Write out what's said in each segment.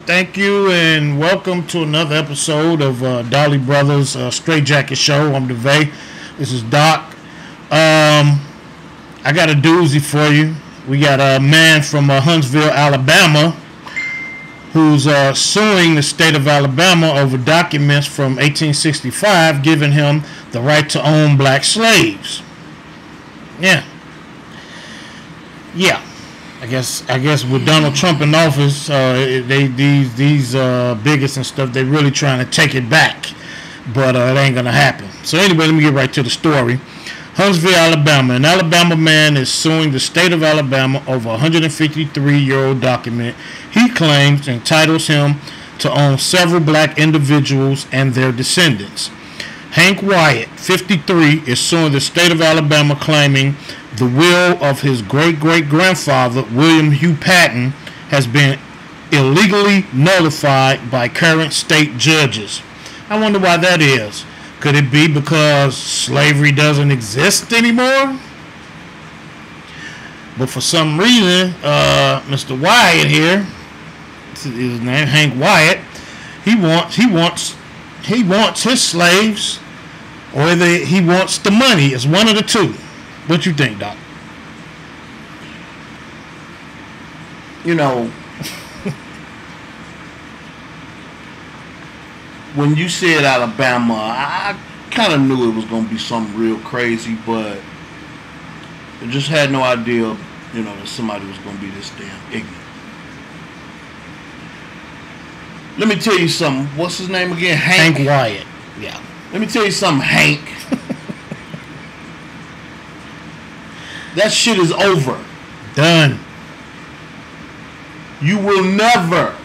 Thank you, and welcome to another episode of Dolly Brothers Straight Jacket Show. I'm DeVay. This is Doc. I got a doozy for you. We got a man from Huntsville, Alabama, who's suing the state of Alabama over documents from 1865 giving him the right to own black slaves. Yeah. I guess with Donald Trump in office, these bigots and stuff, they really trying to take it back, but it ain't gonna happen. So anyway, let me get right to the story. Huntsville, Alabama. An Alabama man is suing the state of Alabama over a 153-year-old document he claims entitles him to own several black individuals and their descendants. Hank Wyatt, 53, is suing the state of Alabama, claiming the will of his great-great-grandfather, William Hugh Patton, has been illegally nullified by current state judges. I wonder why that is. Could it be because slavery doesn't exist anymore? But for some reason, Mr. Wyatt here, his name Hank Wyatt, he wants his slaves, or he wants the money. It's one of the two. What you think, Doc? You know, when you said Alabama, I kind of knew it was going to be something real crazy, but I just had no idea, that somebody was going to be this damn ignorant. Let me tell you something. What's his name again? Hank Wyatt. Yeah. Let me tell you something, Hank. That shit is over. Done. You will never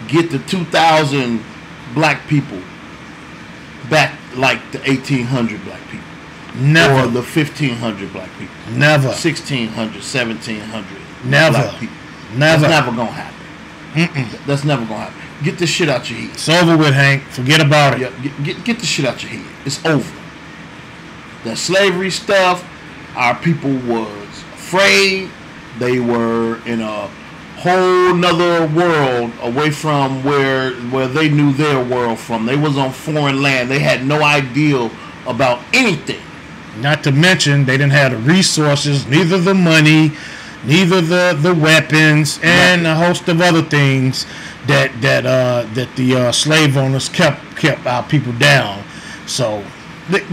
get the 2,000 black people back like the 1,800 black people. Never. Or the 1,500 black people. Never. 1,600, 1,700 never. black people. Never. That's never going to happen. That's never going to happen. Get this shit out your head. It's over with, Hank. Forget about it. Yeah, get the shit out your head. It's over. That slavery stuff, our people was afraid. They were in a whole nother world away from where they knew their world from. They was on foreign land. They had no idea about anything. Not to mention, they didn't have the resources, neither the money, neither the weapons, and a host of other things that the slave owners kept our people down. So,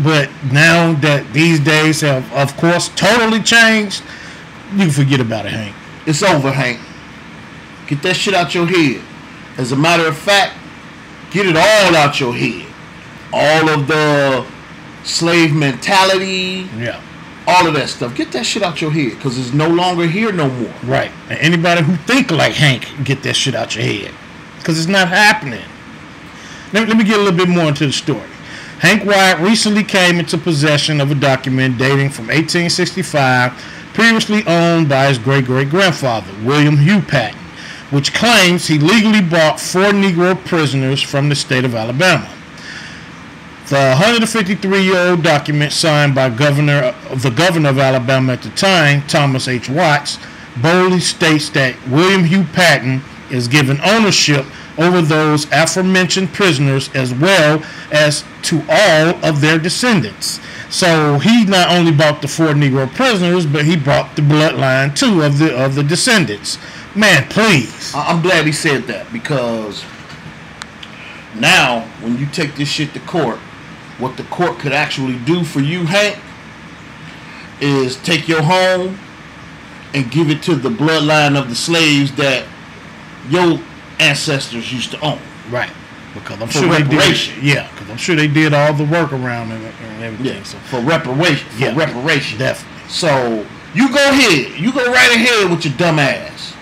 but now that these days have, of course, totally changed, you can forget about it, Hank. It's over, Hank. Get that shit out your head. As a matter of fact, get it all out your head. All of the slave mentality. Yeah. All of that stuff. Get that shit out your head, because it's no longer here no more. Right. And anybody who think like Hank, get that shit out your head, because it's not happening. Let me get a little bit more into the story. Hank Wyatt recently came into possession of a document dating from 1865, previously owned by his great-great-grandfather, William Hugh Patton, which claims he legally bought 4 Negro prisoners from the state of Alabama. The 153-year-old document, signed by the governor of Alabama at the time, Thomas H. Watts, boldly states that William Hugh Patton is given ownership over those aforementioned prisoners, as well as to all of their descendants. So he not only bought the 4 Negro prisoners, but he bought the bloodline too of the descendants. Man, please. I'm glad he said that, because now when you take this shit to court, what the court could actually do for you, Hank, is take your home and give it to the bloodline of the slaves that your ancestors used to own. Right. Because I'm for sure reparation. They did. Yeah, because I'm sure they did all the work around and everything. Yeah, so for reparation. For reparation. Definitely. So you go ahead. You go right ahead with your dumb ass.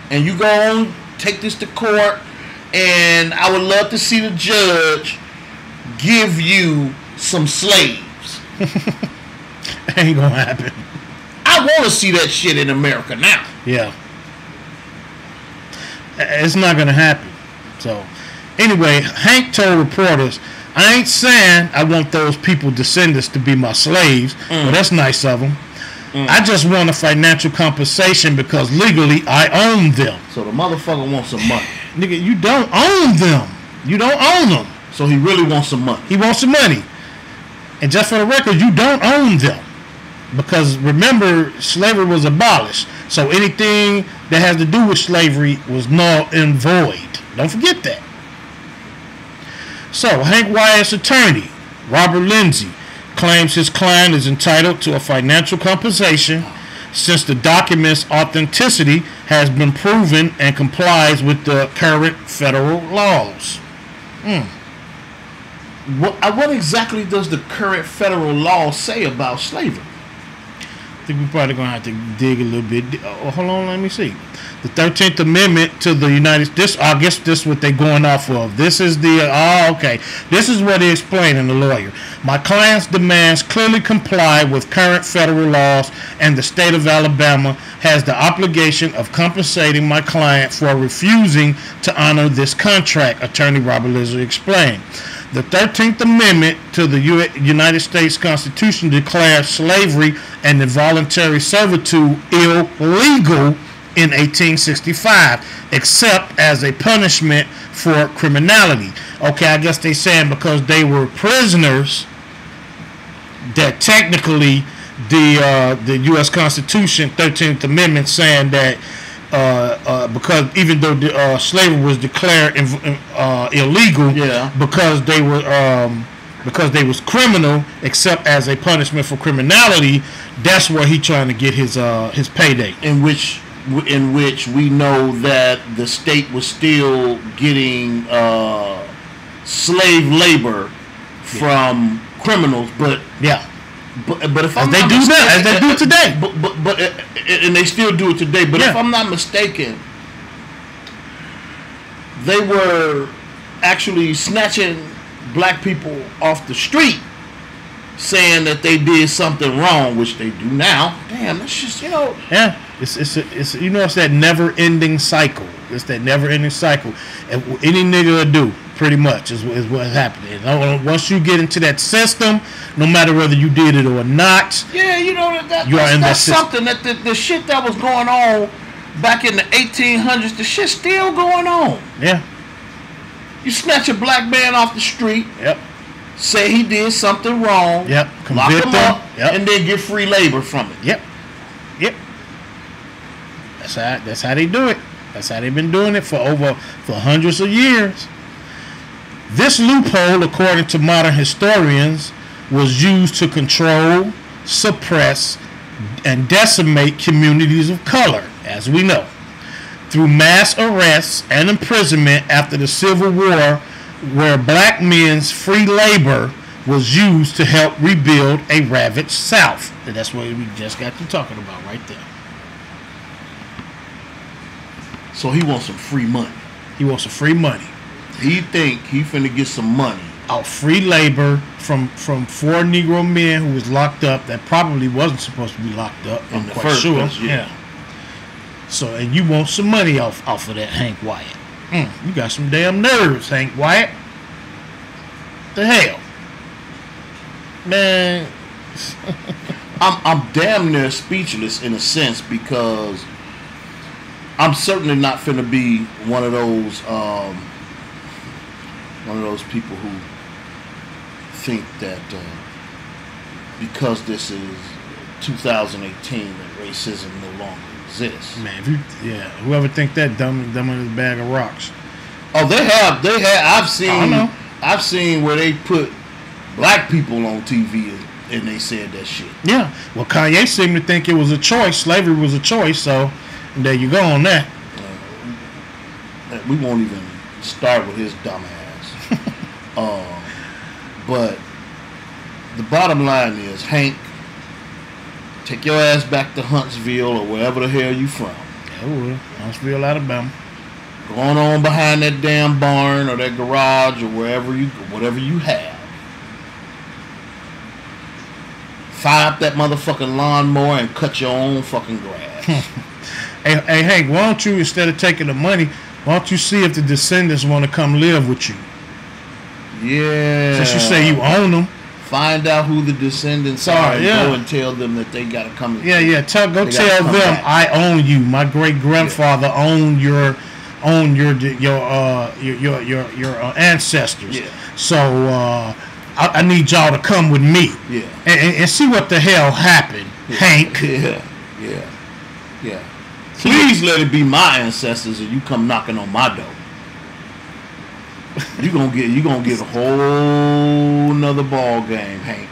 And you go on, take this to court, and I would love to see the judge give you some slaves. Ain't gonna happen. I want to see that shit in America now. Yeah. It's not gonna happen. So, anyway, Hank told reporters, "I ain't saying I want those people descendants to be my slaves, but that's nice of them. I just want a financial compensation because legally I own them. So the motherfucker wants some money. Nigga, you don't own them. You don't own them. So he really wants some money. He wants some money. And just for the record, you don't own them. Because remember, slavery was abolished. So anything that has to do with slavery was null and void. Don't forget that. So Hank Wyatt's attorney, Robert Lindsay, claims his client is entitled to a financial compensation since the document's authenticity has been proven and complies with the current federal laws. What exactly does the current federal law say about slavery? I think we're probably going to have to dig a little bit. Oh, hold on, let me see. The 13th Amendment to the United States. I guess this is what they're going off of. This is the, okay. This is what he explained in the lawyer. My client's demands clearly comply with current federal laws, and the state of Alabama has the obligation of compensating my client for refusing to honor this contract, Attorney Robert Lindsay explained. The 13th Amendment to the United States Constitution declares slavery and involuntary servitude illegal in 1865, except as a punishment for criminality. Okay, I guess they're saying because they were prisoners that technically the U.S. Constitution, 13th Amendment, saying that because even though slavery was declared illegal, because they was criminal, except as a punishment for criminality, that's where he trying to get his payday. In which we know that the state was still getting slave labor from criminals, but if I'm they not do mistaken, that, as they do today, but and they still do it today. But if I'm not mistaken, they were actually snatching black people off the street, saying that they did something wrong, which they do now. Damn, that's just Yeah, it's it's that never-ending cycle. It's that never-ending cycle. And any nigga will do, pretty much, is what's happening. Once you get into that system, no matter whether you did it or not, that's something that the shit that was going on back in the 1800s, the shit's still going on. Yeah. You snatch a black man off the street. Yep. Say he did something wrong. Yep. Lock him up. Yep. And then get free labor from it. Yep. Yep. That's how they do it. That's how they've been doing it for hundreds of years. This loophole, according to modern historians, was used to control, suppress, and decimate communities of color, as we know, through mass arrests and imprisonment after the Civil War, where black men's free labor was used to help rebuild a ravaged South. And that's what we just got to talking about right there. So he wants some free money. He wants some free money. He think he finna get some money. Out free labor from 4 Negro men who was locked up that probably wasn't supposed to be locked up. I'm quite sure. Yeah. So, and you want some money off of that, Hank Wyatt. You got some damn nerves, Hank Wyatt. The hell, man. I'm damn near speechless in a sense, because I'm certainly not finna be one of those people who think that because this is 2018 that racism no longer exists. Man, whoever think that dumb in a bag of rocks. Oh, they have. I've seen where they put black people on TV and they said that shit. Yeah. Well, Kanye seemed to think it was a choice. Slavery was a choice. So there you go on that. We won't even start with his dumb ass. But the bottom line is, Hank, take your ass back to Huntsville or wherever the hell you from. Yeah, Huntsville, Alabama. Going on behind that damn barn or that garage or whatever you have. Fire up that motherfucking lawnmower and cut your own fucking grass. Hey, Hank, why don't you, instead of taking the money, why don't you see if the descendants want to come live with you? Yeah. Since you say you own them. Find out who the descendants are and yeah. go and tell them that they gotta come. Yeah, yeah. Go They tell gotta come them back. I own you. My great grandfather owned your ancestors. Yeah. So I need y'all to come with me. Yeah. And see what the hell happened, Hank. Yeah, yeah, yeah. Please let it be my ancestors, and you come knocking on my door. You gonna get a whole nother ball game, Hank.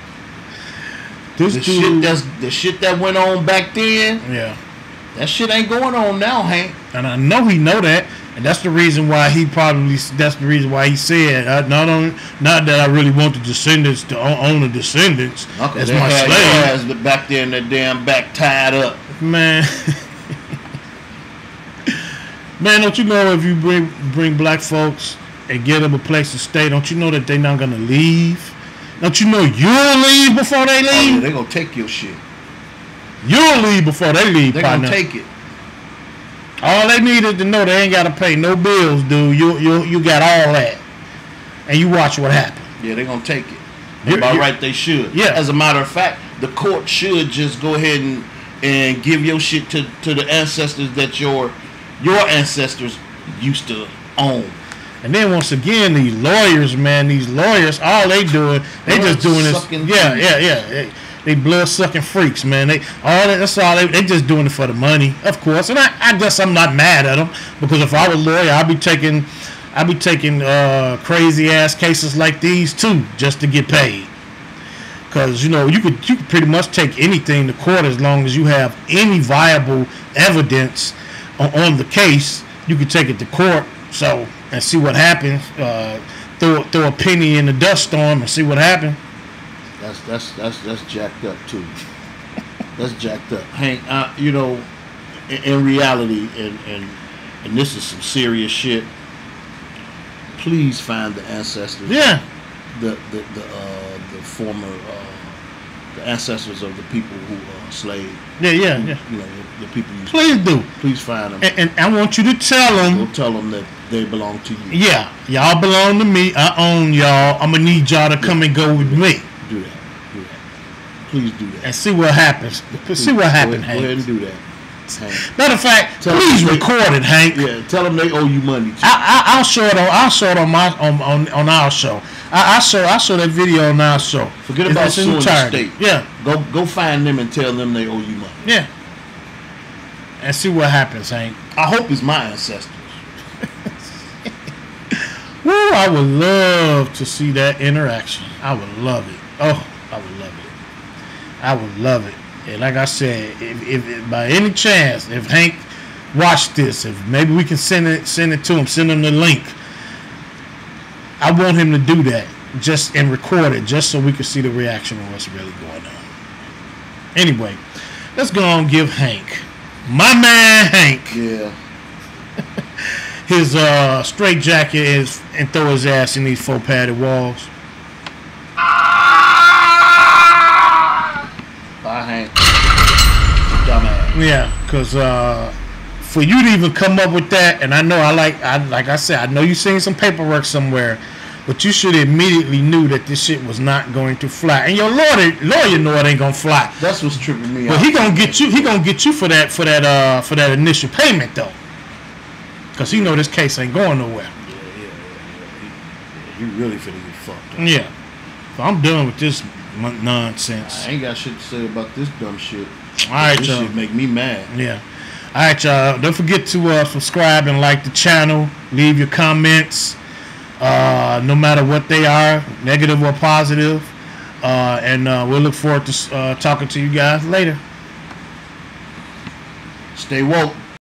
This The dude, shit that went on back then. yeah. That shit ain't going on now, Hank. And I know he know that, and that's the reason why he said, not that I really want the descendants to own the descendants Okay, as they my had slave. your ass back there in that damn back tied up. Man, man, don't you know if you bring black folks and get them a place to stay, don't you know that they're not gonna leave? Don't you know you'll leave before they Oh, yeah, leave? they gonna take your shit. You'll leave before they leave, They partner. gonna take it. All they need is to know they ain't gotta pay no bills, dude. You got all that, and you watch what happens. Yeah, they gonna take it. You- By you- right, they should. Yeah. As a matter of fact, the court should just go ahead and give your shit to the ancestors that your ancestors used to own. And then once again, these lawyers, all they doing, they just doing this. Blood-sucking Yeah, freaks. yeah. They blood sucking freaks, man. That's all they just doing it for the money, of course. And I guess I'm not mad at them, because if I was a lawyer, I'd be taking crazy ass cases like these too, just to get paid. Because you could pretty much take anything to court as long as you have any viable evidence on the case. You could take it to court, and see what happens. Throw a penny in the dust storm and see what happens. That's jacked up too. That's jacked up, Hank. In reality, and this is some serious shit. Please find the ancestors. Yeah, The former the ancestors of the people who enslaved. yeah. The people you Please do. please find them. And I want you to tell Go them, tell them that they belong to you. yeah, y'all belong to me. I own y'all. I'm gonna need y'all to come and go with me Do that. Please do that. and see what happens. See what happens, Go ahead Hank. and do that, Hank. Matter of fact, Tell please them- record it, Hank. Yeah, tell them they owe you money too. I'll show it on our show. I'll show that video on our show. Forget about It's in suing the entirety. state. Yeah, Go find them and tell them they owe you money. yeah. And see what happens, Hank. I hope it's my ancestors. Woo, I would love to see that interaction. I would love it. Oh, I would love it. I would love it. And like I said, if by any chance, if Hank watched this, if maybe we can send it to him, send him the link. I want him to do that, and record it, just so we can see the reaction of what's really going on. Anyway, let's go on and give Hank, my man Hank, Yeah. his straight jacket and throw his ass in these 4 padded walls. Bye, Hank. Dumbass. Yeah, because for you to even come up with that, and I know like I said, I know you seen some paperwork somewhere, but you should immediately knew that this shit was not going to fly. And your lawyer know it ain't gonna fly. That's what's tripping me out. But he gonna get you. He gonna get you for that initial payment though, because he know this case ain't going nowhere. Yeah. You really finna get fucked up. Yeah. So I'm done with this nonsense. I ain't got shit to say about this dumb shit. All right, This y'all. shit make me mad. Yeah. All right, y'all. Don't forget to subscribe and like the channel. Leave your comments, no matter what they are, negative or positive. And we'll look forward to talking to you guys later. Stay woke.